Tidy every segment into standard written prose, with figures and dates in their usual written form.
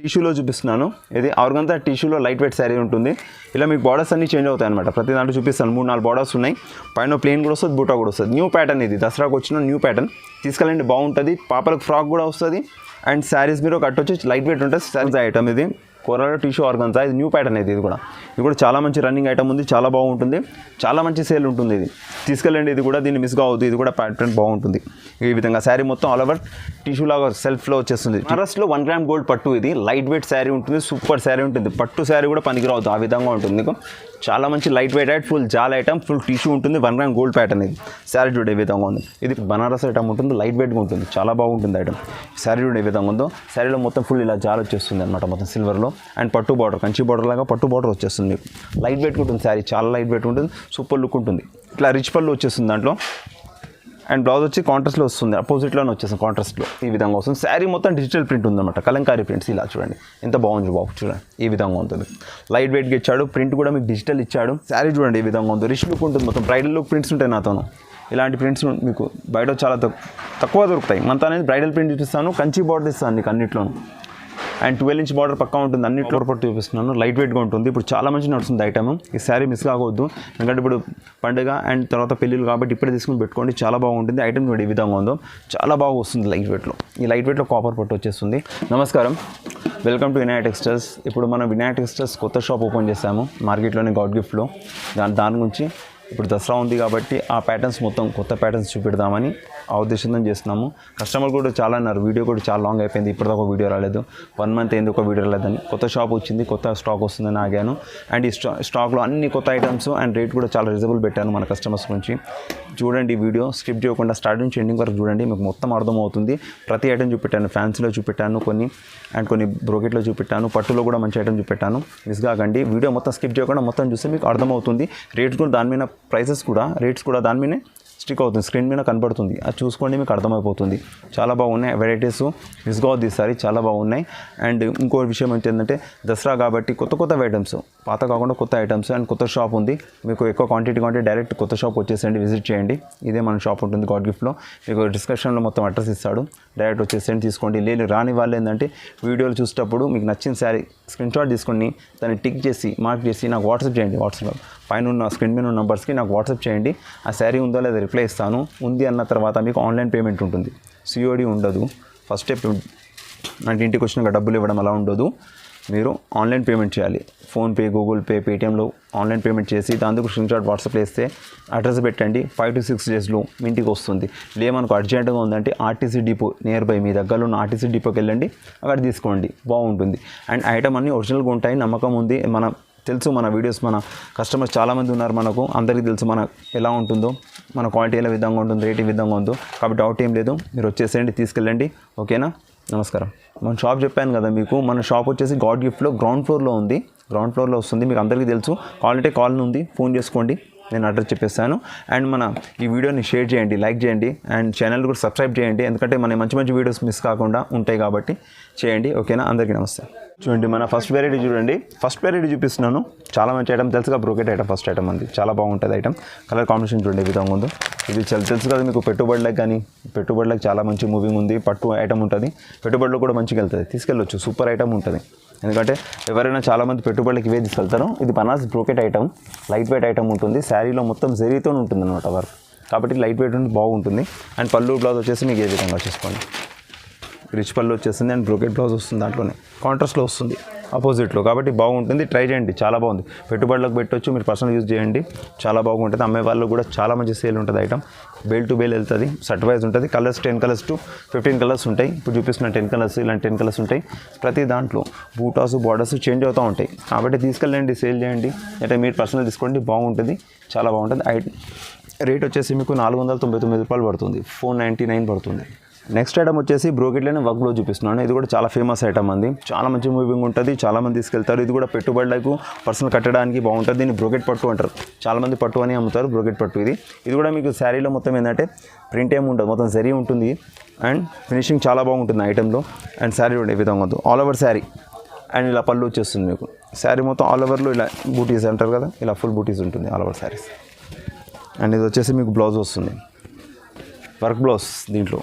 టిష్యూలో చూపిస్తున్నాను. ఇది ఆర్గంజా టిష్యూలో లైట్ వెయిట్ శారీ ఉంటుంది. ఇలా మీకు బార్డర్స్ అన్ని చేంజ్ అవుతాయి అనమాట. ప్రతి దాంట్లో చూపిస్తాను 3-4 బార్డర్స్ ఉన్నాయి. పైన ప్లెయిన్ కూడా వస్తుంది, బూటా కూడా వస్తుంది. న్యూ ప్యాటర్న్ ఇది, దసరాకు వచ్చిన న్యూ ప్యాటర్న్. తీసుకెళ్ళండి, బాగుంటుంది. పాపలకు ఫ్రాక్ కూడా వస్తుంది. అండ్ శారీస్ మీరు కట్టొచ్చి లైట్ వెయిట్ ఉంటుంది. శారీస్ ఐటమ్ ఇది కొరాలో టిష్యూ ఆర్గంజా. ఇది న్యూ ప్యాటర్న్ ఇది కూడా చాలా మంచి రన్నింగ్ ఐటమ్ ఉంది. చాలా బాగుంటుంది, చాలా మంచి సేల్ ఉంటుంది. ఇది తీసుకెళ్ళండి, ఇది కూడా దీన్ని మిస్ కావద్దు. ఇది కూడా ప్యాటర్న్ బాగుంటుంది. ఈ విధంగా శారీ మొత్తం ఆల్ ఓవర్ టిష్యూ లాగా సెల్ఫ్లో వచ్చేస్తుంది. బనారస్లో 1 గ్రామ్ గోల్డ్ పట్టు. ఇది లైట్ వెయిట్ శారీ ఉంటుంది, సూపర్ శారీ ఉంటుంది. పట్టు శారీ కూడా పనికిరావద్దు, ఆ విధంగా ఉంటుంది. మీకు చాలా మంచి లైట్ వెయిట్ ఐటమ్, ఫుల్ జాల్ ఐటమ్, ఫుల్ టిష్యూ ఉంటుంది. 1 గ్రామ్ గోల్డ్ ప్యాటర్న్ ఇది. శారీ చూడే విధంగా ఉంది. ఇది బనారస్ ఐటమ్ ఉంటుంది, లైట్ వెయిట్గా ఉంటుంది, చాలా బాగుంటుంది ఐటమ్. శారీ చూడే విధంగా ఉందో. శారీలో మొత్తం ఫుల్ ఇలా జాల్ వచ్చేస్తుంది అనమాట, మొత్తం సిల్వర్లో. అండ్ పట్టు బార్డర్, కంచి బార్డర్ లాగా పట్టు బార్డర్ వచ్చేస్తుంది. మీకు లైట్ వెయిట్ ఉంటుంది శారీ, చాలా లైట్ వెయిట్ ఉంటుంది, సూపర్ లుక్ ఉంటుంది. ఇట్లా రిచ్ పళ్ళు వచ్చేస్తుంది దాంట్లో. అండ్ బ్లౌజ్ వచ్చి కాంట్రాస్ట్లో వస్తుంది, అపోజిట్లోనే వచ్చేస్తుంది కాంట్రాస్ట్లో. ఈ విధంగా వస్తుంది. శారీ మొత్తం డిజిటల్ ప్రింట్ ఉందన్నమాట, కలంకారీ ప్రింట్స్. ఇలా చూడండి ఎంత బాగుంది బాబు, చూడండి ఈ విధంగా ఉంటుంది. లైట్ వెయిట్గా ఇచ్చాడు, ప్రింట్ కూడా మీకు డిజిటల్ ఇచ్చాడు. శారీ చూడండి ఈ విధంగా ఉంది, రిచ్ లుక్ ఉంటుంది. మొత్తం బ్రైడల్ లుక్ ప్రింట్స్ ఉంటాయి నాతోను. ఇలాంటి ప్రింట్స్ మీకు బయట చాలా తక్కువ దొరుకుతాయి. మనతో అనేది బ్రైడల్ ప్రింట్ చూపిస్తాను, కంచి బార్డర్ ఇస్తాను నీకు అన్నిట్లోనూ. అండ్ 12 ఇంచ్ బార్డర్ పక్కా ఉంటుంది, అన్నిట్లో పట్టు చూపిస్తున్నాను. లైట్ వెయిట్గా ఉంటుంది. ఇప్పుడు చాలా మంచి నడుస్తుంది ఐటమ్. ఈ శారీ మిస్ కావద్దు, ఎందుకంటే ఇప్పుడు పండుగ అండ్ తర్వాత పెళ్ళిళ్ళు కాబట్టి ఇప్పుడే తీసుకుని పెట్టుకోండి, చాలా బాగుంటుంది. ఐటమ్ కూడా ఈ విధంగా ఉందో, చాలా బాగా వస్తుంది లైట్ వెయిట్లో. ఈ లైట్ వెయిట్లో కాపర్ పట్టు వచ్చేస్తుంది. నమస్కారం, వెల్కమ్ టు వినాయక్ టెక్స్టైల్స్. ఇప్పుడు మనం వినాయక్ టెక్స్టైల్స్ కొత్త షాప్ ఓపెన్ చేసాము మార్కెట్లోని, గాడ్ గిఫ్ట్లో. దాని గురించి ఇప్పుడు దసరా ఉంది కాబట్టి ఆ ప్యాటర్న్స్ మొత్తం కొత్త ప్యాటర్న్స్ చూపెడదామని ఆ ఉద్దేశంతో చేస్తున్నాము. కస్టమర్ కూడా చాలా అన్నారు, వీడియో కూడా చాలా లాంగ్ అయిపోయింది, ఇప్పటిదాకా వీడియో రాలేదు, 1 మంత్ అయింది ఒక వీడియో రాలేదని. కొత్త షాప్ వచ్చింది, కొత్త స్టాక్ వస్తుందని ఆగాను. అండ్ ఈ స్టాక్లో అన్ని కొత్త ఐటమ్స్ అండ్ రేట్ కూడా చాలా రీజనబుల్ పెట్టాను మన కస్టమర్స్ గురించి. చూడండి వీడియో స్కిప్ చేయకుండా స్టార్ట్ నుంచి ఎండింగ్ వరకు చూడండి, మీకు మొత్తం అర్థమవుతుంది. ప్రతి ఐటమ్ చూపెట్టాను, ఫ్యాన్సీలో చూపెట్టాను కొన్ని, అండ్ కొన్ని బ్రోకెట్లో చూపెట్టాను, పట్టులో కూడా మంచి ఐటమ్ చూపెట్టాను. మిస్ కాకండి, వీడియో మొత్తం స్కిప్ చేయకుండా మొత్తం చూస్తే మీకు అర్థమవుతుంది. రేట్స్ కూడా దాని మీద, ప్రైసెస్ కూడా, రేట్స్ కూడా దాని మీదనే స్టిక్ అవుతుంది, స్క్రీన్ మీద కనబడుతుంది. అది చూసుకోండి, మీకు అర్థమైపోతుంది. చాలా బాగున్నాయి వెరైటీస్, మిస్ కావద్దు ఈసారి, చాలా బాగున్నాయి. అండ్ ఇంకో విషయం ఏంటంటే దసరా కాబట్టి కొత్త ఐటమ్స్, పాత కాకుండా కొత్త ఐటమ్స్. అండ్ కొత్త షాప్ ఉంది, మీకు ఎక్కువ క్వాంటిటీ డైరెక్ట్ కొత్త షాప్ వచ్చేసేయండి, విజిట్ చేయండి. ఇదే మన షాప్ ఉంటుంది గాడ్ గిఫ్ట్లో. మీకు డిస్క్రిప్షన్లో మొత్తం అడ్రస్ ఇస్తాడు, డైరెక్ట్ వచ్చేసేయండి, తీసుకోండి. లేదు రాని వాళ్ళు ఏంటంటే వీడియోలు చూసేటప్పుడు మీకు నచ్చిన శారీ స్క్రీన్ షాట్ తీసుకొని దాన్ని టిక్ చేసి మార్క్ చేసి నాకు వాట్సాప్ చేయండి. వాట్సాప్లో పైన ఉన్న స్క్రీన్ మీద ఉన్న నెంబర్స్కి నాకు వాట్సాప్ చేయండి. ఆ శారీ ఉందో లేదా రిప్లై ఇస్తాను. ఉంది అన్న తర్వాత మీకు ఆన్లైన్ పేమెంట్ ఉంటుంది, సిఓడి ఉండదు. ఫస్ట్ స్టెప్ అంటే ఇంటికి వచ్చినాక డబ్బులు ఇవ్వడం అలా ఉండదు, మీరు ఆన్లైన్ పేమెంట్ చేయాలి. ఫోన్పే, గూగుల్ పే, పేటిఎంలో ఆన్లైన్ పేమెంట్ చేసి దానికి స్క్రీన్ షాట్ వాట్సాప్లో వేస్తే అడ్రస్ పెట్టండి. 5 to 6 డేస్లో మీ ఇంటికి వస్తుంది. లేమనుకో అర్జెంటుగా ఉందంటే ఆర్టీసీ డిపో నియర్ బై, మీ దగ్గరలో ఉన్న ఆర్టీసీ డిపోకి వెళ్ళండి, అక్కడ తీసుకోండి, బాగుంటుంది. అండ్ ఐటమ్ అన్నీ ఒరిజినల్గా ఉంటాయి, నమ్మకం ఉంది. తెలుసు మన వీడియోస్, మన కస్టమర్స్ చాలామంది ఉన్నారు, మనకు అందరికీ తెలుసు మన ఎలా ఉంటుందో, మన క్వాలిటీ ఎలా విధంగా ఉంటుంది, రేట్ ఈ విధంగా ఉందో. కాబట్టి డౌట్ ఏం లేదు, మీరు వచ్చేసేయండి, తీసుకెళ్ళండి. ఓకేనా? నమస్కారం. మన షాప్ చెప్పాను కదా మీకు, మన షాప్ వచ్చేసి గాడ్ గిఫ్ట్లో గ్రౌండ్ ఫ్లోర్లో ఉంది. గ్రౌండ్ ఫ్లోర్లో వస్తుంది, మీకు అందరికీ తెలుసు. కాల్ ఉంది, ఫోన్ చేసుకోండి, నేను అడ్రస్ చెప్పేస్తాను. అండ్ మన ఈ వీడియోని షేర్ చేయండి, లైక్ చేయండి, అండ్ ఛానల్ కూడా సబ్స్క్రైబ్ చేయండి, ఎందుకంటే మన మంచి వీడియోస్ మిస్ కాకుండా ఉంటాయి కాబట్టి చేయండి. ఓకేనా? అందరికీ నమస్తే. చూడండి మన ఫస్ట్ వెరైటీ చూడండి, ఫస్ట్ వెరైటీ చూపిస్తున్నాను. చాలా మంచి ఐటమ్, తెలుసుగా బ్రోకెట్ ఐటమ్, ఫస్ట్ ఐటమ్ అంది, చాలా బాగుంటుంది ఐటమ్. కలర్ కాంబినేషన్ చూడండి ఈ విధంగా ఉందో. ఇది తెలుసు కదా మీకు, పెట్టుబడులకు చాలా మంచి మూవింగ్ ఉంది. పట్టు ఐటమ్ ఉంటుంది, పెట్టుబడులు కూడా మంచిగా వెళ్తుంది, తీసుకెళ్ళొచ్చు, సూపర్ ఐటమ్ ఉంటుంది. ఎందుకంటే ఎవరైనా చాలామంది పెట్టుబడులకు ఇవే తీసుకెళ్తారు. ఇది Banaras brocade item, light weight item ఉంటుంది. శారీలో మొత్తం జరీతో ఉంటుంది అనమాట వర్క్, కాబట్టి లైట్ వెయిట్ ఉంటుంది, బాగుంటుంది. అండ్ పళ్ళు బ్లౌజ్ వచ్చేసి మీకు ఏ విధంగా వచ్చేసుకోండి, రిచ్ పళ్ళు వచ్చేస్తుంది. అండ్ బ్రోకెట్ బ్లౌజ్ వస్తుంది, దాంట్లోనే కాంట్రాస్ట్లో వస్తుంది ఆపోజిట్లో, కాబట్టి బాగుంటుంది. ట్రై చేయండి, చాలా బాగుంది. పెట్టుబడులకు పెట్టవచ్చు, మీరు పర్సనల్ యూజ్ చేయండి, చాలా బాగుంటుంది. అమ్మే వాళ్ళు కూడా చాలా మంచి సేల్ ఉంటుంది ఐటమ్. బేల్ టు బేల్ వెళ్తుంది, సెట్ వైజ్ ఉంటుంది. కలర్స్ 10 కలర్స్ to 15 కలర్స్ ఉంటాయి. ఇప్పుడు చూపిస్తున్న 10 కలర్స్, ఇలాంటి 10 కలర్స్ ఉంటాయి. ప్రతి దాంట్లో బూటాస్, బార్డర్స్ చేంజ్ అవుతూ ఉంటాయి. కాబట్టి తీసుకెళ్ళండి, సేల్ చేయండి, అంటే మీరు పర్సనల్ తీసుకోండి, బాగుంటుంది, చాలా బాగుంటుంది. రేట్ వచ్చేసి మీకు 499 రూపాయలు పడుతుంది, 499 పడుతుంది. నెక్స్ట్ ఐటమ్ వచ్చేసి బ్రోకెట్లోనే వర్క్ బ్లౌజ్ చూపిస్తున్నాను. ఇది కూడా చాలా ఫేమస్ ఐటమ్ అంది, చాలా మంచి మూవింగ్ ఉంటుంది, చాలామంది తీసుకెళ్తారు. ఇది కూడా పెట్టుబడులకు, పర్సనల్ కట్టడానికి బాగుంటుంది. దీన్ని బ్రోకెట్ పట్టు అంటారు, చాలామంది పట్టు అని అమ్ముతారు, బ్రోకెట్ పట్టు ఇది కూడా మీకు శారీలో మొత్తం ఏంటంటే ప్రింట్ ఏమి ఉండదు, మొత్తం జరీ ఉంటుంది. అండ్ ఫినిషింగ్ చాలా బాగుంటుంది ఐటెంలో. అండ్ శారీ కూడా ఈ విధంగా ఉంది, ఆల్ ఓవర్ శారీ. అండ్ ఇలా పళ్ళు వచ్చేస్తుంది మీకు. శారీ మొత్తం ఆల్ ఓవర్లో ఇలా బూటీస్ అంటారు కదా, ఇలా ఫుల్ బూటీస్ ఉంటుంది ఆల్ ఓవర్ శారీస్. అండ్ ఇది వచ్చేసి మీకు బ్లౌజ్ వస్తుంది, వర్క్ బ్లౌజ్. దీంట్లో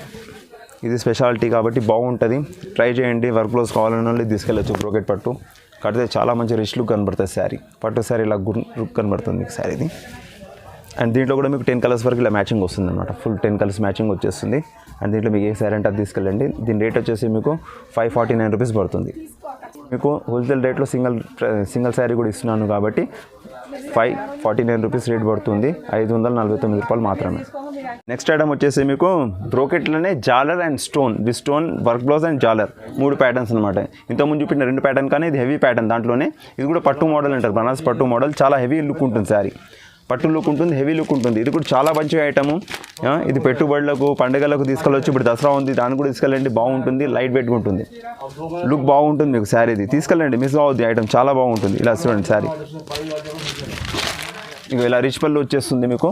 ఇది స్పెషాలిటీ కాబట్టి బాగుంటుంది, ట్రై చేయండి. వర్క్ బ్లౌజ్ కావాలన్న వాళ్ళు తీసుకెళ్ళచ్చు. బ్రోకెట్ పట్టు కడితే చాలా మంచి రిచ్ లుక్ కనబడుతుంది శారీ. పట్టు శారీ ఇలా లుక్ కనబడుతుంది మీకు శారీది. అండ్ దీంట్లో కూడా మీకు 10 కలర్స్ వరకు ఇలా మ్యాచింగ్ వస్తుంది అనమాట. ఫుల్ 10 కలర్స్ మ్యాచింగ్ వచ్చేస్తుంది. అండ్ దీంట్లో మీకు ఏ శారీ అంటే అది తీసుకెళ్ళండి. దీని రేట్ వచ్చేసి మీకు 549 రూపీస్ పడుతుంది. మీకు హోల్సేల్ రేట్లో సింగిల్ శారీ కూడా ఇస్తున్నాను కాబట్టి 549 రూపీస్ రేట్ పడుతుంది. 549 రూపాయలు మాత్రమే. నెక్స్ట్ ఐటమ్ వచ్చేసి మీకు బ్రోకెట్లోనే జాలర్ and stone, the stone work blouse and జాలర్ 3 ప్యాటర్న్స్ అనమాట. ఇంతకుముందు చూపిన 2 ప్యాటర్న్ కానీ ఇది హెవీ ప్యాటర్న్. దాంట్లోనే ఇది కూడా పట్టు మోడల్ అంటారు, బనారస్ పట్టు మోడల్. చాలా హెవీ లుక్ ఉంటుంది శారీ, పట్టు లుక్ ఉంటుంది, హెవీ లుక్ ఉంటుంది. ఇది కూడా చాలా మంచి ఐటము. ఇది పెట్టుబడులకు పండుగలకు తీసుకెళ్ళవచ్చు. ఇప్పుడు దసరా ఉంది, దాన్ని కూడా తీసుకెళ్ళండి, బాగుంటుంది. లైట్ వెయిట్గా ఉంటుంది, లుక్ బాగుంటుంది మీకు శారీది. తీసుకెళ్ళండి, మిస్ అవుద్ది ఐటమ్, చాలా బాగుంటుంది. ఇలా చూడండి శారీ, ఇక ఇలా రిచ్ పళ్ళు వచ్చేస్తుంది మీకు.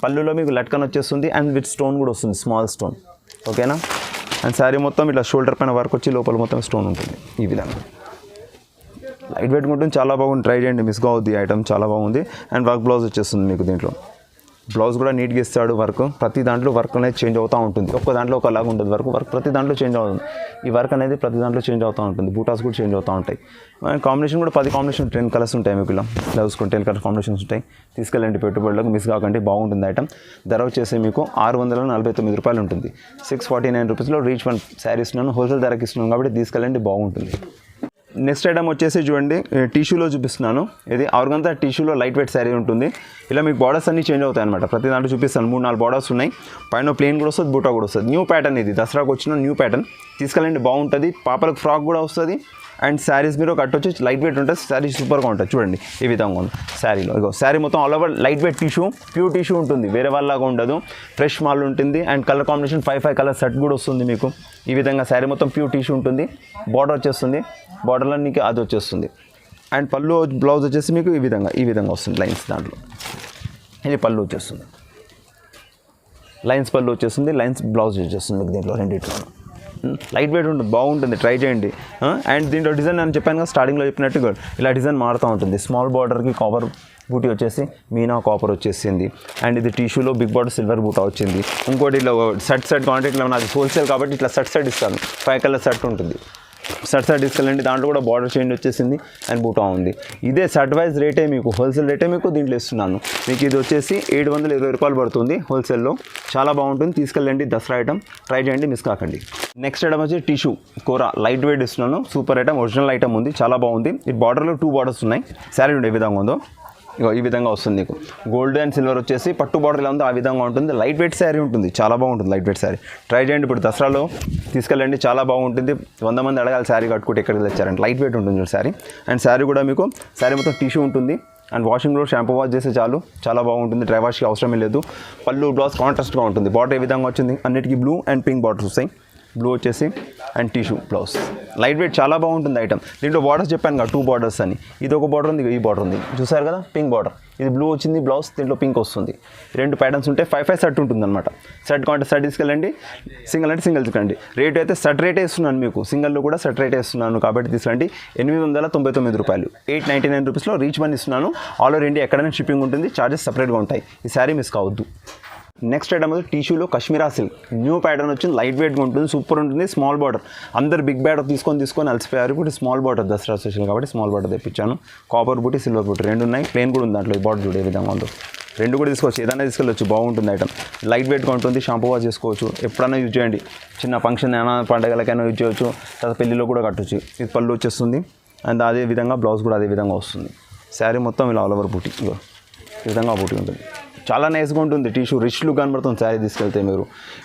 పళ్ళులో మీకు లట్కన్ వచ్చేస్తుంది అండ్ విత్ స్టోన్ కూడా వస్తుంది, స్మాల్ స్టోన్. ఓకేనా. అండ్ శారీ మొత్తం ఇట్లా షోల్డర్ పైన వర్క్ వచ్చి లోపల మొత్తం స్టోన్ ఉంటుంది. ఈ విధంగా లైట్ వెయిట్ ఉంటుంది, చాలా బాగుంది. ట్రై చేయండి, మిస్ అవుద్ది ఐటమ్, చాలా బాగుంది. అండ్ వర్క్ బ్లౌజ్ వచ్చేస్తుంది మీకు. దీంట్లో బ్లౌజ్ కూడా నీట్గా ఇస్తాడు. వర్క్ ప్రతి దాంట్లో వర్క్ అనేది చేంజ్ అవుతూ ఉంటుంది. ఒక్క దాంట్లో ఒకలాగా ఉంటుంది వర్క్ ప్రతి దాంట్లో చేంజ్ అవుతుంది. ఈ వర్క్ అనేది ప్రతి దాంట్లో చేంజ్ అవుతూ ఉంటుంది. బూటాస్ కూడా చేంజ్ అవుతూ ఉంటాయి. కాంబినేషన్ కూడా 10 కాంబినేషన్ 10 కలర్స్ ఉంటాయి మీకు. ఇలా బ్లౌజ్ కూడా 10 కలర్ కాంబినేషన్స్ ఉంటాయి. తీసుకెళ్ళండి, పెట్టుబడులకు మిస్ కాకండి, బాగుంటుంది ఐటమ్. ధర వచ్చేసి మీకు 649 రూపాయలు ఉంటుంది. 649 రూపీస్లో రీచ్ 1 శారీ ఇస్తున్నాను, హోల్సేల్ ధరకి ఇస్తున్నాను కాబట్టి తీసుకెళ్ళండి, బాగుంటుంది. నెక్స్ట్ ఐటమ్ వచ్చేసి చూడండి, టిష్యూలో చూపిస్తున్నాను. ఇది ఆర్గంజా టిష్యూలో లైట్ వెయిట్ శారీ ఉంటుంది. ఇలా మీకు బార్డర్స్ అన్నీ చేంజ్ అవుతాయి అనమాట. ప్రతి దాంట్లో చూపిస్తాను. 3-4 బార్డర్స్ ఉన్నాయి. పైన ప్లెయిన్ కూడా వస్తుంది, బూటా కూడా వస్తుంది. న్యూ ప్యాటర్న్ ఇది, దసరాకు వచ్చిన న్యూ ప్యాటర్న్. తీసుకెళ్ళండి, బాగుంటుంది. పాపలకు ఫ్రాక్ కూడా వస్తుంది. అండ్ శారీస్ మీరు కట్టొచ్చి లైట్ వెయిట్ ఉంటుంది. శారీ సూపర్గా ఉంటుంది. చూడండి ఈ విధంగా ఉంది శారీలో. ఇగో శారీ మొత్తం all over light weight tissue, pure tissue ఉంటుంది, వేరే వాళ్ళలాగా ఉండదు. ఫ్రెష్ మాల్ ఉంటుంది. And colour combination 5 colour set కూడా వస్తుంది మీకు. ఈ విధంగా శారీ మొత్తం ప్యూర్ టిష్యూ ఉంటుంది. బార్డర్ వచ్చేస్తుంది, బార్డర్లో మీకు అది వచ్చేస్తుంది. అండ్ పళ్ళు బ్లౌజ్ వచ్చేసి మీకు ఈ విధంగా వస్తుంది లైన్స్. దాంట్లో ఇది పళ్ళు వచ్చేస్తుంది, లైన్స్ పళ్ళు వచ్చేస్తుంది, లైన్స్ బ్లౌజ్ వచ్చేస్తుంది మీకు. దీంట్లో రెండిట్లో లైట్ వెయిట్ ఉంటుంది, బాగుంటుంది. ట్రై చేయండి. అండ్ దీంట్లో డిజైన్ నేను చెప్పాను కదా స్టార్టింగ్లో చెప్పినట్టు, ఇలా డిజైన్ మారుతూ ఉంటుంది. స్మాల్ బార్డర్కి కాపర్ బూటీ వచ్చేసి మీనా కాపర్ వచ్చేసింది. అండ్ ఇది టిష్యూలో బిగ్ బార్డర్ సిల్వర్ బూటా వచ్చింది. ఇంకోటి ఇట్లా సెట్ క్వాంటిటీలో నాది హోల్సేల్ కాబట్టి ఇట్లా సెట్ ఇస్తాను. 5 కలర్ సెట్ ఉంటుంది. సెట్ తీసుకెళ్ళండి. దాంట్లో కూడా బార్డర్ చేంజ్ వచ్చేసింది అండ్ బూటా ఉంది. ఇదే సెట్ వైజ్ రేటే మీకు, హోల్సేల్ రేటే మీకు దీంట్లో ఇస్తున్నాను. మీకు ఇది వచ్చేసి 720 రూపాయలు పడుతుంది హోల్సేల్లో. చాలా బాగుంటుంది, తీసుకెళ్ళండి. దసరా ఐటమ్, ట్రై చేయండి, మిస్ కాకండి. నెక్స్ట్ ఐటమ్ వచ్చి టిష్యూ కూర లైట్ వెయిట్ ఇస్తున్నాను. సూపర్ ఐటమ్, ఒరిజినల్ ఐటమ్ ఉంది, చాలా బాగుంది. ఈ బార్డర్లో 2 బార్డర్స్ ఉన్నాయి. శారీ ఉండే విధంగా ఉందో ఇగో ఈ విధంగా వస్తుంది మీకు. గోల్డ్ అండ్ సిల్వర్ వచ్చేసి పట్టు బార్డర్ ఎలా ఉందో ఆ విధంగా ఉంటుంది. లైట్ వెయిట్ శారీ ఉంటుంది, చాలా బాగుంటుంది లైట్ వెయిట్ శారీ. ట్రై చేయండి. ఇప్పుడు దసరాలో తీసుకెళ్ళండి, చాలా బాగుంటుంది. 100 మంది అడగాలి శారీ కట్టుకుంటే ఎక్కడికి తెచ్చారంటే. లైట్ వెయిట్ ఉంటుంది శారీ. అండ్ శారీ కూడా మీకు శారీ మొత్తం టిష్యూ ఉంటుంది. అండ్ వాషింగ్లో షాంపూ వాష్ చేస్తే చాలు, చాలా బాగుంటుంది. డ్రై వాష్కి అవసరమే లేదు. పళ్ళు బ్లౌజ్ కాంట్రాస్ట్గా ఉంటుంది. బార్డర్ ఏ విధంగా వచ్చింది, అన్నిటికీ బ్లూ అండ్ పింక్ బార్డర్స్ వస్తాయి. బ్లూ వచ్చేసి and tissue blouse, light weight, చాలా బాగుంటుంది ఐటమ్. దీంట్లో బార్డర్స్ చెప్పాను కదా 2 బార్డర్స్ అని. ఇది ఒక బార్డర్ ఉంది, ఈ బార్డర్ ఉంది, చూసారు కదా పింక్ బార్డర్. ఇది బ్లూ వచ్చింది బ్లౌజ్, దీంట్లో పింక్ వస్తుంది. 2 ప్యాటర్న్స్ ఉంటాయి. 5 సెట్ ఉంటుంది అనమాట. సెట్ కాంటే సెట్ తీసుకెళ్ళండి, సింగిల్ అంటే సింగిల్ తీసుకెళ్ళండి. రేట్ అయితే సెట్ రేటే ఇస్తున్నాను మీకు, సింగిల్లో కూడా సెట్ రేటే ఇస్తున్నాను కాబట్టి తీసుకెళ్ళండి. 899 రూపాయలు, 899 రూపీస్లో రీచ్ 1 ఇస్తున్నాను. ఆల్ ఓవర్ ఇండియా ఎక్కడైనా షిప్పింగ్ ఉంటుంది, చార్జెస్ సపరేట్గా ఉంటాయి. ఈ శారీ మిస్ కావద్దు. నెక్స్ట్ ఐటమ్ వచ్చి టిష్యూలో కశ్మీరా సిల్క్ న్యూ ప్యాటర్న్ వచ్చింది. లైట్ వెయిట్గా ఉంటుంది, సూపర్ ఉంటుంది. స్మాల్ బార్డర్, అందరు బిగ్ బార్డర్ తీసుకొని అలసిపోయారు. ఇప్పుడు స్మాల్ బార్డర్ దసరా స్పెషల్ కాబట్టి స్మాల్ బార్డర్ తెప్పించాను. కాపర్ బూటీ, సిల్వర్ బూటీ 2 ఉన్నాయి. ప్లేన్ కూడా ఉంది దాంట్లో. ఈ బార్డర్ చూడే విధంగా ఉందో 2 కూడా తీసుకోవచ్చు, ఏదైనా తీసుకెళ్ళచ్చు, బాగుంటుంది ఐటమ్. లైట్ వెయిట్గా ఉంటుంది, షాంపూ వాష్ చేసుకోవచ్చు, ఎప్పుడైనా యూజ్ చేయండి. చిన్న ఫంక్షన్ అయినా పండగలకైనా యూజ్ చేయవచ్చు, తర్వాత పెళ్ళిలో కూడా కట్టవచ్చు. ఇది పళ్ళు వచ్చేస్తుంది అండ్ అదే విధంగా బ్లౌజ్ కూడా అదే విధంగా వస్తుంది. శారీ మొత్తం ఇలా ఆల్ ఓవర్ బూటీ, ఈ విధంగా బూటీ ఉంటుంది. చాలా నైస్గా ఉంటుంది. టిష్యూ రిచ్ లుక్ కనబడుతుంది శారీ తీసుకెళ్తే. మీరు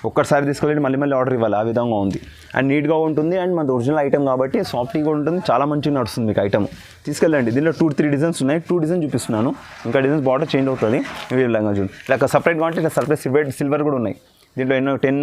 ఒక్కసారి తీసుకెళ్ళి మళ్ళీ ఆర్డర్ ఇవ్వాలి, ఆ విధంగా ఉంది. అండ్ నీట్గా ఉంటుంది. అండ్ మన ఒరిజినల్ ఐటమ్ కాబట్టి సాఫ్ట్గా ఉంటుంది, చాలా మంచిగా నడుస్తుంది మీకు ఐటమ్. తీసుకెళ్ళండి. దీనిలో 2-3 డిజైన్స్ ఉన్నాయి. 2 డిజైన్ చూపిస్తున్నాను, ఇంకా డిజైన్స్ బార్డర్ చేంజ్ అవుతుంది. ఈ విధంగా చూడండి. ఇలా సపరేట్గా అంటే ఇలా సపరేట్ సిల్వర్ కూడా ఉన్నాయి. దీంట్లో ఎన్నో 10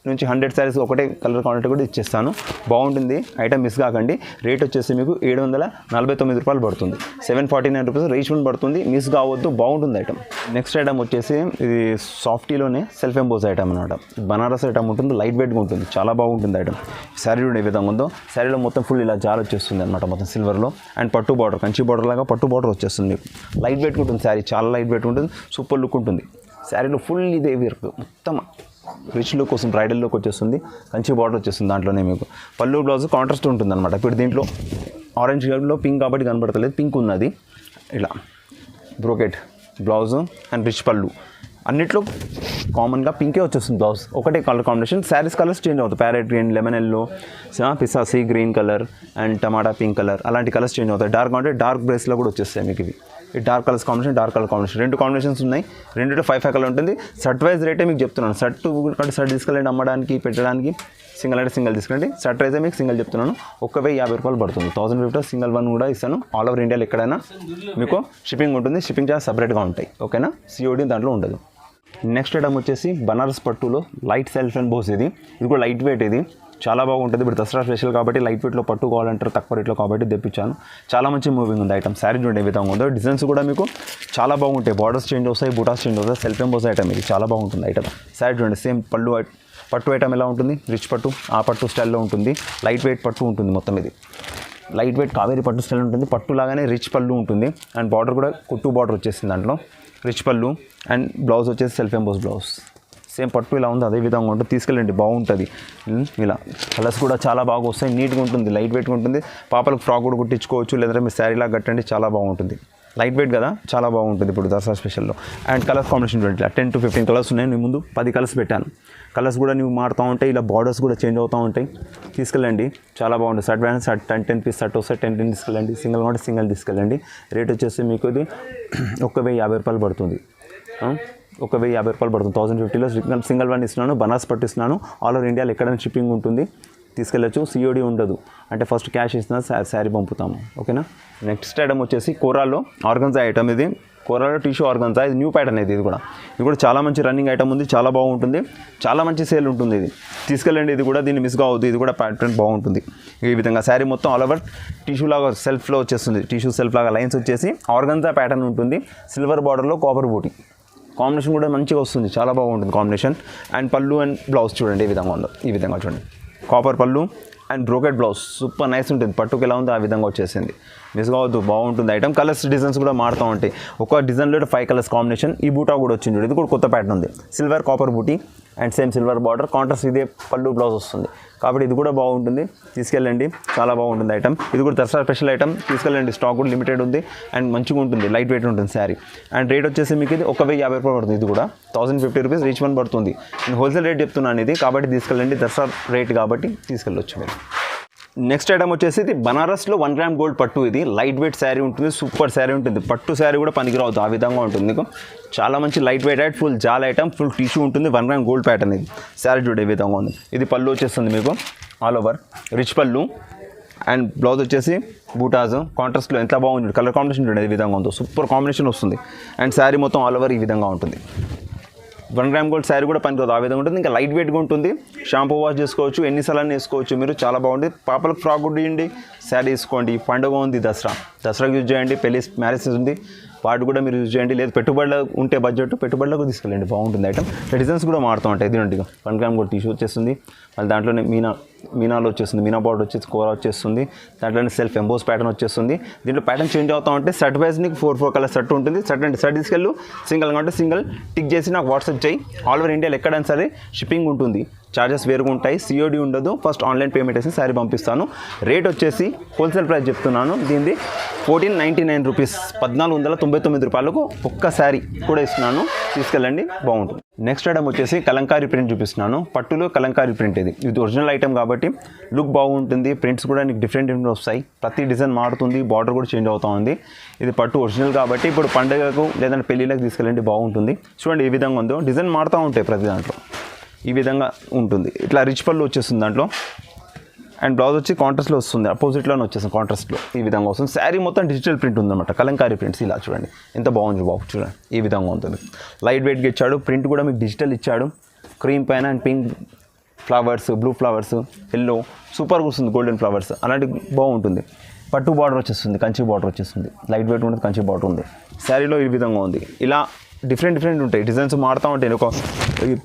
నుంచి 100 శారీస్ ఒకటే కలర్ క్వాంటిటీ కూడా ఇచ్చేస్తాను. బాగుంటుంది ఐటమ్, మిస్ కాకండి. రేట్ వచ్చేసి మీకు 749 రూపాయలు పడుతుంది. 749 రూపీస్ రీచ్ 1 పడుతుంది, మిస్ కావద్దు, బాగుంటుంది ఐటమ్. నెక్స్ట్ ఐటమ్ వచ్చేసి ఇది సాఫ్టీలోనే సెల్ఫ్ ఎంబోస్ ఐటమ్ అనమాట. బనారస్ ఐటమ్ ఉంటుంది, లైట్ వెయిట్గా ఉంటుంది, చాలా బాగుంటుంది ఐటమ్. శారీ కూడా ఏ విధంగా ఉందో, శారీలో మొత్తం ఫుల్ ఇలా జార్ వచ్చేస్తుంది అనమాట, మొత్తం సిల్వర్లో. అండ్ పట్టు బార్డర్, కంచి బార్డర్ లాగా పట్టు బార్డర్ వచ్చేస్తుంది మీకు. లైట్ వెయిట్ ఉంటుంది శారీ, చాలా లైట్ వెయిట్ ఉంటుంది, సూపర్ లుక్ ఉంటుంది. శారీలో ఫుల్ ఇదే వర్క్, మొత్తం రిచ్ లుక్ వస్తుంది, బ్రైడల్ లుక్ వచ్చేస్తుంది, కంచి బార్డర్ వచ్చేస్తుంది. దాంట్లోనే మీకు పళ్ళు బ్లౌజ్ కాంట్రాస్ట్ ఉంటుంది అనమాట. ఇప్పుడు దీంట్లో ఆరెంజ్ కలర్లో పింక్ కాబట్టి కనబడతలేదు, పింక్ ఉన్నది. ఇలా బ్రోకెట్ బ్లౌజ్ అండ్ రిచ్ పళ్ళు, అన్నిట్లో కామన్గా పింకే వచ్చేస్తుంది బ్లౌజ్. ఒకటే colour combination. Sarees colours change అవుతాయి. ప్యారెట్ గ్రీన్, లెమన్ ఎల్లో, పిసాసీ green colour and tomato pink colour, అలాంటి కలర్స్ చేంజ్ అవుతాయి. డార్క్ అంటే డార్క్ బ్రేస్లో కూడా వచ్చేస్తాయి మీకు ఇవి. ఈ dark colours combination, dark colour combination, 2 combinations ఉన్నాయి. 2 5 కలర్ ఉంటుంది. షర్ట్ వైజ్ రేటే మీకు చెప్తున్నాను. షర్ట్ తీసుకెళ్ళండి అమ్మడానికి, పెట్టడానికి, సింగిల్ అంటే సింగిల్ తీసుకెళ్ళండి. షర్ట్ అయితే మీకు సింగిల్ చెప్తున్నాను 1,050 రూపాయలు పడుతుంది. 1050 సింగిల్ వన్ కూడా ఇస్తాను. ఆల్ ఓవర్ ఇండియాలో ఎక్కడైనా మీకు షిప్పింగ్ ఉంటుంది. షిప్పింగ్ చార్జ్ సపరేట్గా ఉంటాయి. ఓకేనా, సిఓడి దాంట్లో ఉండదు. నెక్స్ట్ ఐటమ్ వచ్చేసి బనారస్ పట్టులో లైట్ సెల్ఫ్ అండ్ బోస్. ఇది కూడా లైట్ వెయిట్, ఇది చాలా బాగుంటుంది. ఇప్పుడు దసరా స్పెషల్ కాబట్టి లైట్ వెయిట్లో పట్టు కావాలంటారు, తక్కువ రేట్లో కాబట్టి తెప్పించాను. చాలా మంచి మూవింగ్ ఉంది ఐటమ్. శారీ చూడండి ఏ విధంగా ఉందో. డిజైన్స్ కూడా మీకు చాలా బాగుంటాయి. బార్డర్స్ చేంజ్ అవుతాయి, బూటాస్ చేంజ్ అవుతాయి. సెల్ఫ్ అండ్ బోస్ ఐటమ్ ఇది చాలా బాగుంటుంది ఐటమ్. శారీ చూడండి సేమ్ పట్టు ఐటమ్ ఎలా ఉంటుంది, రిచ్ పట్టు ఆ పట్టు స్టైల్లో ఉంటుంది. లైట్ వెయిట్ పట్టు ఉంటుంది మొత్తం. ఇది లైట్ వెయిట్ కావేరీ పట్టు స్టైల్ ఉంటుంది. పట్టు లాగానే రిచ్ పళ్ళు ఉంటుంది. అండ్ బార్డర్ కూడా కుట్టు బార్డర్ వచ్చేసింది దాంట్లో. రిచ్ పళ్ళు అండ్ బ్లౌజ్ వచ్చేసి సెల్ఫ్ ఎంబోస్ బ్లౌజ్. సేమ్ పట్టు ఇలా ఉంది, అదే విధంగా ఉంటుంది. తీసుకెళ్ళండి, బాగుంటుంది. ఇలా కలర్స్ కూడా చాలా బాగా వస్తాయి. నీట్గా ఉంటుంది, లైట్ వెయిట్గా ఉంటుంది. పాపలకు ఫ్రాక్ కూడా కుట్టించుకోవచ్చు, లేదంటే మీరు శారీలాగా కట్టండి, చాలా బాగుంటుంది. లైట్ వెయిట్ కదా, చాలా బాగుంటుంది ఇప్పుడు దసరా స్పెషల్లో. అండ్ కలర్ కాంబినేషన్ చూడండి, 10 to 15 కలర్స్ ఉన్నాయి. నేను ముందు 10 కలర్స్ పెట్టాను. కలర్స్ కూడా నువ్వు మారుతూ ఉంటాయి, ఇలా బార్డర్స్ కూడా చేంజ్ అవుతూ ఉంటాయి. తీసుకెళ్ళండి, చాలా బాగుంటుంది. Shirt band shirt 10 piece shirt వస్తే 10 తీసుకెళ్ళండి. సింగిల్ అంటే సింగిల్ తీసుకెళ్ళండి. రేట్ వచ్చేసి మీకు ఇది 1,050 రూపాయలు పడుతుంది. 1,050 రూపాయలు పడుతుంది. 1050లో సింగిల్ వన్ ఇస్తున్నాను. బనారస్ పట్టు ఇస్తున్నాను. ఆల్ ఓవర్ ఇండియాలో ఎక్కడైనా షిప్పింగ్ ఉంటుంది, తీసుకెళ్ళచ్చు. సిఓడి ఉండదు. అంటే ఫస్ట్ క్యాష్ ఇస్తున్నా, శారీ పంపుతాము. ఓకేనా. నెక్స్ట్ ఐటమ్ వచ్చేసి కోరాలో ఆర్గన్జా ఐటమ్. ఇది కోరాలో టిష్యూ ఆర్గన్జా. ఇది న్యూ ప్యాటర్న్. ఇది కూడా చాలా మంచి రన్నింగ్ ఐటమ్ ఉంది. చాలా బాగుంటుంది, చాలా మంచి సేల్ ఉంటుంది. ఇది తీసుకెళ్ళండి. ఇది కూడా దీన్ని మిస్ కావద్దు. ఇది కూడా ప్యాటర్న్ బాగుంటుంది. ఈ విధంగా శారీ మొత్తం ఆల్ ఓవర్ టిష్యూ లాగా సెల్ఫ్లో వచ్చేస్తుంది. టిష్యూ సెల్ఫ్ లాగా లైన్స్ వచ్చేసి ఆర్గన్జా ప్యాటర్న్ ఉంటుంది. సిల్వర్ బార్డర్లో కాపర్ బూటీ కాంబినేషన్ కూడా మంచిగా వస్తుంది. చాలా బాగుంటుంది కాంబినేషన్. అండ్ పళ్ళు అండ్ బ్లౌజ్ చూడండి ఏ విధంగా ఉందో. ఈ విధంగా చూడండి, కాపర్ పళ్ళు and brocade blouse super nice ఉంటుంది. పట్టుకు ఎలా ఉందో ఆ విధంగా వచ్చేసింది. మిస్ కావద్దు, బాగుంటుంది ఐటమ్. కలర్స్ డిజైన్స్ కూడా మారుతూ ఉంటాయి. ఒక డిజైన్లో 5 కలర్స్ కాంబినేషన్. ఈ బూటా కూడా వచ్చింది. ఇది కూడా కొత్త ప్యాటర్న్ ఉంది. Silver copper booti and same silver border contrast. ఇదే పళ్ళు బ్లౌజ్ వస్తుంది కాబట్టి ఇది కూడా బాగుంటుంది. తీసుకెళ్ళండి, చాలా బాగుంటుంది ఐటమ్. ఇది కూడా దసరా స్పెషల్ ఐటమ్. తీసుకెళ్ళండి, స్టాక్ కూడా లిమిటెడ్ ఉంది అండ్ మంచిగా ఉంటుంది. లైట్ వెయిట్ ఉంటుంది శారీ. అండ్ రేట్ వచ్చేసి మీకు ఇది 1,050 రూపాయలు పడుతుంది. ఇది కూడా 1050 రూపీస్ రీచ్ వన్ పడుతుంది. నేను హోల్సేల్ రేట్ చెప్తున్నాను ఇది, కాబట్టి తీసుకెళ్ళండి. దసరా రేట్ కాబట్టి తీసుకెళ్ళొచ్చు మీరు. నెక్స్ట్ ఐటమ్ వచ్చేసి ఇది బనారస్లో 1 గ్రామ్ గోల్డ్ పట్టు. ఇది లైట్ వెయిట్ శారీ ఉంటుంది, సూపర్ శారీ ఉంటుంది. పట్టు శారీ కూడా పనికిరావద్దు, ఆ విధంగా ఉంటుంది మీకు. చాలా మంచి లైట్ వెయిట్ ఐటమ్, ఫుల్ జాల్ ఐటమ్, ఫుల్ టిష్యూ ఉంటుంది. 1 గ్రామ్ గోల్డ్ ప్యాటర్న్. ఇది శారీ చూడే విధంగా ఉంది. ఇది పళ్ళు వచ్చేస్తుంది మీకు ఆల్ ఓవర్ రిచ్ పళ్ళు అండ్ బ్లౌజ్ వచ్చేసి బూటాజ్ కాంట్రాస్ట్లో ఎంత బాగుంది. కలర్ కాంబినేషన్ చూడండి ఏ విధంగా ఉందో, సూపర్ కాంబినేషన్ వస్తుంది. అండ్ శారీ మొత్తం ఆల్ ఓవర్ ఈ విధంగా ఉంటుంది. 1 గ్రామ్ గోల్డ్ శారీ కూడా పనికిరాదు, ఆ విధంగా ఉంటుంది. ఇంకా లైట్ వెయిట్గా ఉంటుంది. షాంపూ వాష్ చేసుకోవచ్చు, ఎన్నిసార్లు వేసుకోవచ్చు మీరు. చాలా బాగుంటుంది. పాపలకు ఫ్రాక్ కుట్టిండి, శారీ వేసుకోండి. పండుగ ఉంది, దసరాకి యూజ్ చేయండి. పెళ్లి మ్యారేజ్ ఉంది, వాటి కూడా మీరు యూజ్ చేయండి. లేదు పెట్టుబడులు ఉంటే బడ్జెట్, పెట్టుబడులకు తీసుకెళ్ళండి, బాగుంటుంది ఐటమ్. డిజైన్స్ కూడా మారుతూ ఉంటాయి. ఇది 1 గ్రామ్ గోల్డ్ టిష్యూ వచ్చేస్తుంది. మళ్ళీ దాంట్లోనే మీనాలో వచ్చేస్తుంది. మీనా బార్డర్ వచ్చేసి కూర వచ్చేస్తుంది. దాంట్లోనే సెల్ఫ్ ఎంబోస్ ప్యాటర్న్ వచ్చేస్తుంది. దీంట్లో ప్యాటర్న్ చేంజ్ అవుతూ ఉంటే షర్ట్ వైజ్ నీకు 4 కలర్ షర్ట్ ఉంటుంది. షర్ట్ తీసుకెళ్ళు, సింగిల్గా ఉంటే సింగిల్ టిక్ చేసి నాకు వాట్సాప్ చేయి. ఆల్ ఓవర్ ఇండియాలో ఎక్కడైనా సరే షిప్పింగ్ ఉంటుంది. చార్జెస్ వేరుగా ఉంటాయి, సిఓడి ఉండదు. ఫస్ట్ ఆన్లైన్ పేమెంట్ వేసి శారీ పంపిస్తాను. రేట్ వచ్చేసి హోల్సేల్ ప్రైస్ చెప్తున్నాను. దీనిది 1499 రూపీస్, 1499 రూపాయలకు ఒక్క శారీ కూడా ఇస్తున్నాను. తీసుకెళ్ళండి, బాగుంటుంది. నెక్స్ట్ ఐటమ్ వచ్చేసి కలంకారీ ప్రింట్ చూపిస్తున్నాను. పట్టులో కలంకారీ ప్రింట్. ఇది ఒరిజినల్ ఐటమ్ కాబట్టి లుక్ బాగుంటుంది. ప్రింట్స్ కూడా నీకు డిఫరెంట్ వస్తాయి. ప్రతి డిజైన్ మారుతుంది, బార్డర్ కూడా చేంజ్ అవుతూ ఉంది. ఇది పట్టు ఒరిజినల్ కాబట్టి ఇప్పుడు పండుగకు లేదంటే పెళ్ళిళ్ళకి తీసుకెళ్ళండి, బాగుంటుంది. చూడండి ఏ విధంగా ఉందో. డిజైన్ మారుతూ ఉంటాయి ప్రతి దాంట్లో. ఈ విధంగా ఉంటుంది. ఇట్లా రిచ్ పళ్ళు వచ్చేస్తుంది దాంట్లో. అండ్ బ్లౌజ్ వచ్చి కాంట్రాస్ట్లో వస్తుంది, అపోజిట్లోనే వచ్చేస్తుంది కాంట్రాస్ట్లో. ఈ విధంగా వస్తుంది. శారీ మొత్తం డిజిటల్ ప్రింట్ ఉందన్నమాట, కలంకారీ ప్రింట్స్. ఇలా చూడండి ఎంత బాగుంది బాబు, చూడండి ఈ విధంగా ఉంటుంది. లైట్ వెయిట్గా ఇచ్చాడు. ప్రింట్ కూడా మీకు డిజిటల్ ఇచ్చాడు. క్రీమ్ పైన and pink flowers, blue flowers, yellow సూపర్గా వస్తుంది. గోల్డెన్ ఫ్లవర్స్ అలాంటి బాగుంటుంది. పట్టు బార్డర్ వచ్చేస్తుంది, కంచి బార్డర్ వచ్చేస్తుంది. లైట్ వెయిట్ ఉంటుంది, కంచి బార్డర్ ఉంది. శారీలో ఈ విధంగా ఉంది. ఇలా డిఫరెంట్ ఉంటాయి. డిజైన్స్ మారుతూ ఉంటాయి. ఒక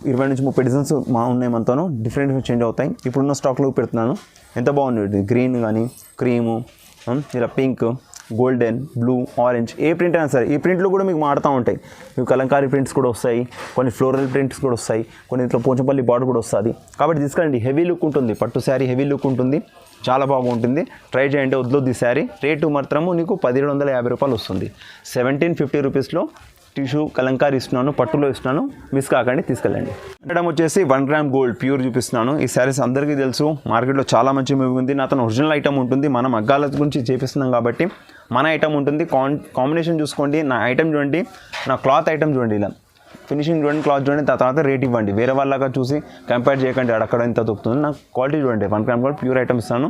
20 నుంచి 30 డిజైన్స్ ఉన్నాయి మనతోనూ. డిఫరెంట్ చేంజ్ అవుతాయి. ఇప్పుడున్న స్టాక్లో పెడుతున్నాను. ఎంత బాగుంది. గ్రీన్ కానీ క్రీము, ఇలా పింక్, గోల్డెన్, బ్లూ, ఆరెంజ్, ఏ ప్రింట్ అయినా సరే. ఈ ప్రింట్లు కూడా మీకు మారుతూ ఉంటాయి. మీకు కలంకారీ ప్రింట్స్ కూడా వస్తాయి, కొన్ని ఫ్లోరల్ ప్రింట్స్ కూడా వస్తాయి, కొన్ని ఇంట్లో పోచంపల్లి బార్డర్ కూడా వస్తుంది. కాబట్టి తీసుకెళ్ళండి. హెవీ లుక్ ఉంటుంది, పట్టు శారీ హెవీ లుక్ ఉంటుంది, చాలా బాగుంటుంది. ట్రై చేయండి, వద్దు శారీ. రేటు మాత్రము నీకు 1750 రూపాయలు వస్తుంది. 1750 రూపీస్లో టిష్యూ కలంకారీ ఇస్తున్నాను, పట్టులో ఇస్తున్నాను, మిస్ కాకండి, తీసుకెళ్ళండి. మేడం వచ్చేసి 1 గ్రామ్ గోల్డ్ ప్యూర్ చూపిస్తున్నాను. ఈ శారీస్ అందరికీ తెలుసు, మార్కెట్లో చాలా మంచి మూవీ ఉంది. నా తన ఒరిజినల్ ఐటమ్ ఉంటుంది, మన మగ్గాల గురించి చేపిస్తున్నాం కాబట్టి మన ఐటమ్ ఉంటుంది. కాంబినేషన్ చూసుకోండి, నా ఐటమ్ చూడండి, నా క్లాత్ ఐటమ్ చూడండి, ఇలా ఫినిషింగ్ చూడండి, క్లాత్ చూడండి, తర్వాత రేట్ ఇవ్వండి. వేరే వాళ్ళగా చూసి కంపేర్ చేయకండి, అక్కడ ఎంత దొరుకుతుంది. నాకు క్వాలిటీ చూడండి, 1 గ్రామ్ గోల్డ్ ప్యూర్ ఐటమ్ ఇస్తాను,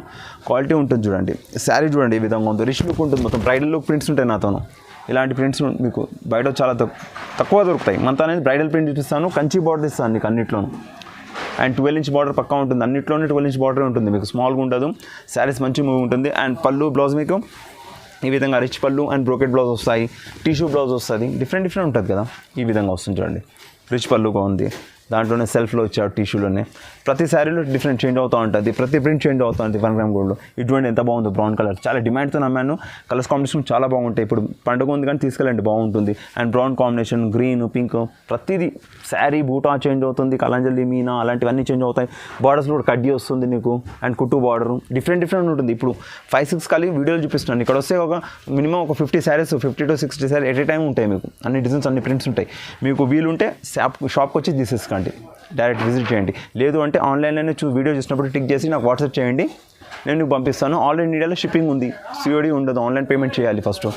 క్వాలిటీ ఉంటుంది చూడండి. శారీ చూడండి ఈ విధంగా ఉంది, రిచ్ లుక్ ఉంటుంది, మొత్తం బ్రైడల్ లుక్ ప్రింట్స్ ఉంటాయి నాతోను. ఇలాంటి ప్రింట్స్ మీకు బయట చాలా తక్కువ దొరుకుతాయి. మనతో అనేది బ్రైడల్ ప్రింట్ చూపిస్తాను, కంచి బార్డర్ ఇస్తాను నీకు అన్నిట్లోనూ. అండ్ 12 ఇంచ్ బార్డర్ పక్కా ఉంటుంది, అన్నిట్లోనే 12 ఇంచ్ బార్డర్ ఉంటుంది, మీకు స్మాల్గా ఉండదు. శారీస్ మంచి మూవ్ ఉంటుంది. అండ్ పళ్ళు బ్లౌజ్ మీకు ఈ విధంగా రిచ్ పళ్ళు అండ్ బ్రోకెట్ బ్లౌజ్ వస్తాయి, టిష్యూ బ్లౌజ్ వస్తుంది, డిఫరెంట్ ఉంటుంది కదా, ఈ విధంగా వస్తుంది చూడండి. రిచ్ పళ్ళుగా ఉంది, దాంట్లోనే సెల్ఫ్లో వచ్చాడు టిష్యూలోనే. ప్రతి శారీలో డిఫరెంట్ చేంజ్ అవుతూ ఉంటుంది, ప్రతి ప్రింట్ చేంజ్ అవుతూ ఉంటుంది 1 గ్రామ్ గోల్డ్లో. ఇటువంటి ఎంత బాగుందో, బ్రౌన్ కలర్ చాలా డిమాండ్తో నమ్మాను. కలర్స్ కాంబినేషన్ చాలా బాగుంటాయి. ఇప్పుడు పండుగ ఉంది కానీ తీసుకెళ్ళండి, బాగుంటుంది. And brown combination, green, pink, ప్రతిదీ శారీ బూటా చేంజ్ అవుతుంది, కలంజలి, మీనా అలాంటివన్నీ చేంజ్ అవుతాయి. బార్డర్స్లో కూడా కడ్డీ వస్తుంది నీకు, అండ్ కుట్టు బార్డర్ డిఫరెంట్ ఉంటుంది. ఇప్పుడు 5-6 కలిగి వీడియోలు చూపిస్తున్నాను. ఇక్కడ వస్తే ఒక మినిమం ఒక 50 saris, 50 to 60 sari at a time ఉంటాయి మీకు. అన్ని డిజైన్స్, అన్ని ప్రింట్స్ ఉంటాయి. మీకు వీలుంటే షాప్కి వచ్చి తీసేసుకోండి, డైరెక్ట్ విజిట్ చేయండి. లేదు అంటే ఆన్లైన్లోనే వీడియో చూసినప్పుడు టిక్ చేసి నాకు వాట్సాప్ చేయండి, నేను మీకు పంపిస్తాను. ఆల్ ఇండియాలో షిప్పింగ్ ఉంది, సిఓడి ఉండదు, ఆన్లైన్ పేమెంట్ చేయాలి ఫస్ట్.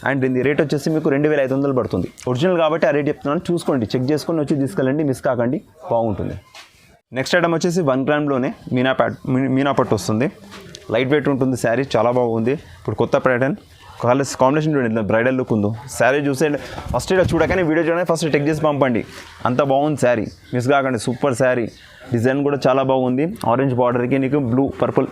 అండ్ దీని రేట్ వచ్చేసి మీకు 2500 పడుతుంది. ఒరిజినల్ కాబట్టి ఆ రేట్ చెప్తున్నాను, చూసుకోండి, చెక్ చేసుకొని వచ్చి తీసుకెళ్ళండి, మిస్ కాకండి, బాగుంటుంది. నెక్స్ట్ ఐటమ్ వచ్చేసి 1 గ్రామ్లోనే మీనా పట్టు వస్తుంది. లైట్ వెయిట్ ఉంటుంది శారీ, చాలా బాగుంది. ఇప్పుడు కొత్త ప్యాటర్న్, కలర్స్ కాంబినేషన్ చూడండి, బ్రైడల్ లుక్ ఉందో. శారీ చూసే ఫస్ట్ ఇలా చూడగానే వీడియో చూడగానే ఫస్ట్ టెక్ చేసి పంపండి, అంత బాగుంది శారీ, మిస్ కాకండి. సూపర్ శారీ, డిజైన్ కూడా చాలా బాగుంది. ఆరెంజ్ బార్డర్కి నీకు బ్లూ పర్పుల్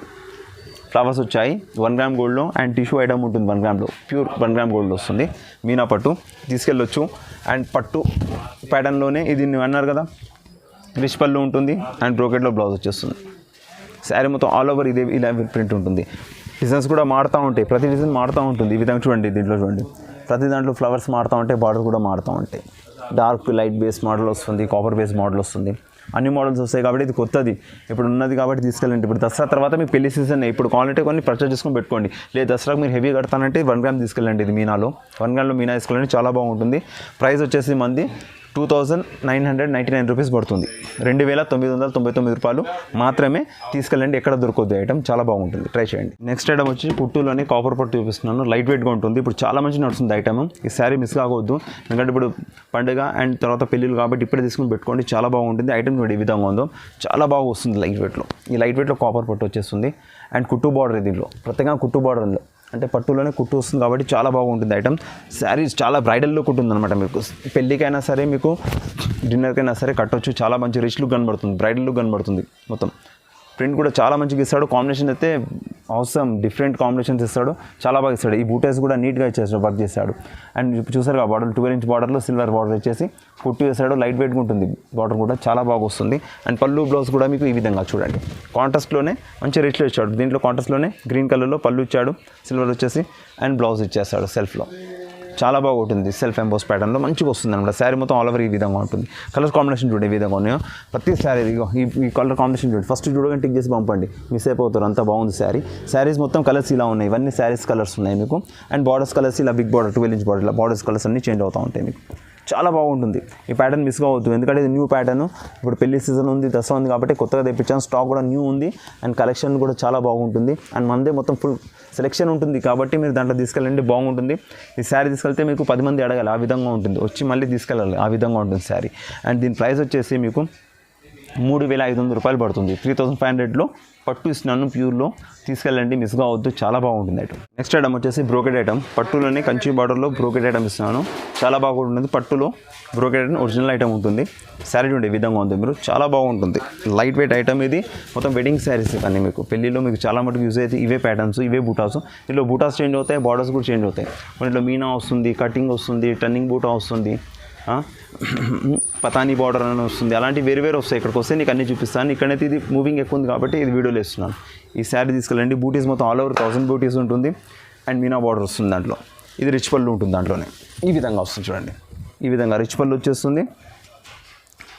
ఫ్లవర్స్ వచ్చాయి 1 గ్రామ్ గోల్డ్లో. అండ్ టిష్యూ ఐటమ్ ఉంటుంది 1 గ్రామ్లో, ప్యూర్ 1 గ్రామ్ గోల్డ్లో వస్తుంది. మీనా పట్టు తీసుకెళ్ళొచ్చు. అండ్ పట్టు ప్యాటర్న్లోనే ఇది అన్నారు కదా, రిచ్ పళ్ళు ఉంటుంది అండ్ బ్రోకెట్లో బ్లౌజ్ వచ్చేస్తుంది. శారీ మొత్తం ఆల్ ఓవర్ ఇదే ఇలా ప్రింట్ ఉంటుంది. డిజైన్స్ కూడా మారుతూ ఉంటాయి, ప్రతి డిజైన్ మారుతూ ఉంటుంది. ఈ విధంగా చూడండి, దీంట్లో చూడండి, ప్రతి దాంట్లో ఫ్లవర్స్ మారుతూ ఉంటాయి, బార్డర్ కూడా మారుతూ ఉంటాయి. డార్క్ లైట్ బేస్ మోడల్ వస్తుంది, కాపర్ బేస్ మోడల్ వస్తుంది, అన్ని మోడల్స్ వస్తాయి. కాబట్టి ఇది కొత్తది, ఇప్పుడు ఉన్నది కాబట్టి తీసుకెళ్ళండి. ఇప్పుడు దసరా తర్వాత మీకు పెళ్లి సీజన్, ఇప్పుడు క్వాలిటీ కొన్ని పర్చేస్ చేసుకొని పెట్టుకోండి. లేదు దసరాకు మీరు హెవీ కడతానంటే 1 గ్రామ్ తీసుకెళ్ళండి. ఇది మీనాలో 1 గ్రామ్లో మీనా తీసుకెళ్ళండి, చాలా బాగుంటుంది. ప్రైస్ వచ్చేసి మంది 2999 రూపీస్ పడుతుంది. 2999 రూపాయలు మాత్రమే, తీసుకెళ్ళండి. ఎక్కడ దొరకదు ఐటమ్, చాలా బాగుంటుంది, ట్రై చేయండి. నెక్స్ట్ ఐటమ్ వచ్చి కుట్టులోనే కాపర్ పట్టు చూపిస్తున్నాను. లైట్ వెయిట్గా ఉంటుంది, ఇప్పుడు చాలా మంచి నడుస్తుంది ఐటమ్. ఈ శారీ మిస్ కావద్దు, ఎందుకంటే ఇప్పుడు పండుగ అండ్ తర్వాత పెళ్ళిళ్ళు కాబట్టి ఇప్పుడే తీసుకుని పెట్టుకోండి, చాలా బాగుంటుంది. ఐటమ్ కూడా ఈ విధంగా ఉందో, చాలా బాగా వస్తుంది లైట్ వెయిట్లో. ఈ లైట్ వెయిట్లో కాపర్ పట్టు వచ్చేస్తుంది. అండ్ కుట్టు బార్డర్, దీంట్లో ప్రత్యేకంగా కుట్టు బార్డర్లో అంటే పట్టులోనే కుట్టు వస్తుంది కాబట్టి చాలా బాగుంటుంది ఐటమ్. శారీస్ చాలా బ్రైడల్ లుక్ ఉంటుంది అనమాట. మీకు పెళ్ళికైనా సరే, మీకు డిన్నర్కైనా సరే కట్టొచ్చు, చాలా మంచి రిచ్ లుక్ కనబడుతుంది, బ్రైడల్ లుక్ కనబడుతుంది. మొత్తం ప్రింట్ కూడా చాలా మంచిగా ఇస్తాడు. కాంబినేషన్ అయితే అవసరం, డిఫరెంట్ కాంబినేషన్స్ ఇస్తాడు, చాలా బాగా ఇస్తాడు. ఈ బూటేస్ కూడా నీట్గా ఇచ్చేస్తాడు, వర్క్ చేస్తాడు. అండ్ ఇప్పుడు చూసారు ఆ బార్డర్ 12 ఇంచ్ బార్డర్లో సిల్వర్ బార్డర్ ఇచ్చేసి కుట్టు వేసాడు. లైట్ వెయిట్గా ఉంటుంది, బార్డర్ కూడా చాలా బాగా వస్తుంది. అండ్ పళ్ళు బ్లౌజ్ కూడా మీకు ఈ విధంగా చూడండి, కాంట్రాస్ట్లోనే మంచి రిచ్లో ఇచ్చాడు. దీంట్లో కాంట్రాస్ట్లోనే గ్రీన్ కలర్లో పళ్ళు ఇచ్చాడు, సిల్వర్ వచ్చేసి అండ్ బ్లౌజ్ ఇచ్చేస్తాడు సెల్ఫ్లో. చాలా బాగుంటుంది, సెల్ఫ్ ఎంబోస్ ప్యాటర్న్లో మంచిగా వస్తుంది అనమాట. శారీ మొత్తం ఆల్ ఓవర్ ఈ విధంగా ఉంటుంది. కలర్ కాంబినేషన్ చూడండి ఈ విధంగా ఉన్నాయో, ప్రతి శారీ ఈ కలర్ కాంబినేషన్ చూడండి. ఫస్ట్ చూడగానే టిక్ చేసి పంపండి, మిస్ అయిపోతారు, అంత బాగుంది శారీ. శారీస్ మొత్తం కలర్స్ ఇలా ఉన్నాయి, ఇవన్నీ శారీస్ కలర్స్ ఉన్నాయి మీకు. అండ్ బార్డర్స్ కలర్స్ ఇలా బిగ్ బార్డర్ 12 ఇంచ్ బార్డర్, ఇలా బార్డర్స్ కలర్స్ అన్నీ చేంజ్ అవుతూ ఉంటాయి మీకు. చాలా బాగుంటుంది ఈ ప్యాటర్న్, మిస్ కావద్దు, ఎందుకంటే ఇది న్యూ ప్యాటర్న్. ఇప్పుడు పెళ్లి సీజన్ ఉంది, దసరా ఉంది కాబట్టి కొత్తగా తెప్పించాను. స్టాక్ కూడా న్యూ ఉంది అండ్ కలెక్షన్ కూడా చాలా బాగుంటుంది. అండ్ మనదే మొత్తం ఫుల్ సెలెక్షన్ ఉంటుంది కాబట్టి మీరు దాంట్లో తీసుకెళ్ళండి, బాగుంటుంది. ఈ శారీ తీసుకెళ్తే మీకు 10 మంది అడగాలి, ఆ విధంగా ఉంటుంది. వచ్చి మళ్ళీ తీసుకెళ్ళాలి, ఆ విధంగా ఉంటుంది శారీ. అండ్ దీని ప్రైస్ వచ్చేసి మీకు 3500 రూపాయలు పడుతుంది. 3500లో పట్టు ఇస్తున్నాను ప్యూర్లో, తీసుకెళ్ళండి, మిస్ కావద్దు, చాలా బాగుంటుంది ఐటమ్. నెక్స్ట్ ఐటమ్ వచ్చేసి బ్రోకెట్ ఐటమ్. పట్టులోనే కంచి బార్డర్లో బ్రోకెట్ ఐటమ్ ఇస్తున్నాను, చాలా బాగుంటుంది. పట్టులో బ్రోకెట్ ఐటమ్ ఒరిజినల్ ఐటమ్ ఉంటుంది. శారీ చూడండి ఈ విధంగా ఉంది, మీరు చాలా బాగుంటుంది. లైట్ వెయిట్ ఐటమ్ ఇది, మొత్తం వెడ్డింగ్ శారీస్ కానీ మీకు పెళ్ళిలో మీకు చాలా మటుకు యూజ్ అయితే ఇవే ప్యాటర్న్స్, ఇవే బూటాస్. ఇందులో బూటాస్ చేంజ్ అవుతాయి, బార్డర్స్ కూడా చేంజ్ అవుతాయి. కొన్నిట్లో మీనా వస్తుంది, కటింగ్ వస్తుంది, టర్నింగ్ బూటా వస్తుంది, పతానీ బార్డర్ అని వస్తుంది, అలాంటి వేరు వేరు వస్తాయి. ఇక్కడికి వస్తే నీకు అన్నీ చూపిస్తాను. ఇక్కడైతే ఇది మూవింగ్ ఎక్కువ ఉంది కాబట్టి ఇది వీడియోలో ఇస్తున్నాను. ఈ శారీ తీసుకెళ్ళండి. బూటీస్ మొత్తం ఆల్ ఓవర్ 1000 బూటీస్ ఉంటుంది. అండ్ మీనా బార్డర్ వస్తుంది దాంట్లో. ఇది రిచ్ పళ్ళు ఉంటుంది దాంట్లోనే. ఈ విధంగా వస్తుంది చూడండి, ఈ విధంగా రిచ్ పళ్ళు వచ్చేస్తుంది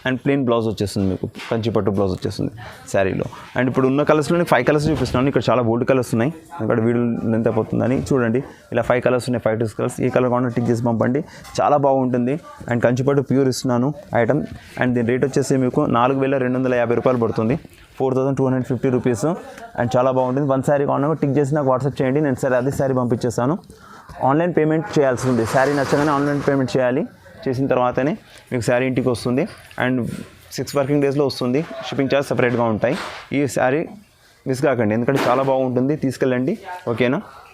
అండ్ ప్లెయిన్ బ్లౌజ్ వచ్చేస్తుంది, మీకు కంచిపట్టు బ్లౌజ్ వచ్చేస్తుంది శారీలో. అండ్ ఇప్పుడు ఉన్న కలర్స్లోనే 5 కలర్స్ చూపిస్తున్నాను. ఇక్కడ చాలా బోల్డ్ కలర్స్ ఉన్నాయి, ఇక్కడ వీడియో ఎంత పోతుందని చూడండి. ఇలా 5 కలర్స్ ఉన్నాయి, 5 కలర్స్. ఈ కలర్ కావాలంటే టిక్ చేసి పంపండి, చాలా బాగుంటుంది. అండ్ కంచిపట్టు ప్యూర్ ఇస్తున్నాను ఐటమ్. అండ్ దీని రేట్ వచ్చేసి మీకు 4250 రూపాయలు పడుతుంది, 4250 రూపీస్. అండ్ చాలా బాగుంటుంది. 1 శారీ కావాలన్నా టిక్ చేసి నాకు వాట్సాప్ చేయండి, నేను సరే అదే శారీ పంపించేస్తాను. ఆన్లైన్ పేమెంట్ చేయాల్సి ఉంది, శారీ నచ్చగానే ఆన్లైన్ పేమెంట్ చేయాలి. చేసిన తర్వాతనే మీకు శారీ ఇంటికి వస్తుంది. అండ్ 6 వర్కింగ్ డేస్లో వస్తుంది. షిప్పింగ్ ఛార్జ్ సపరేట్గా ఉంటాయి. ఈ శారీ మిస్ కాకండి, ఎందుకంటే చాలా బాగుంటుంది, తీసుకెళ్ళండి. ఓకేనా?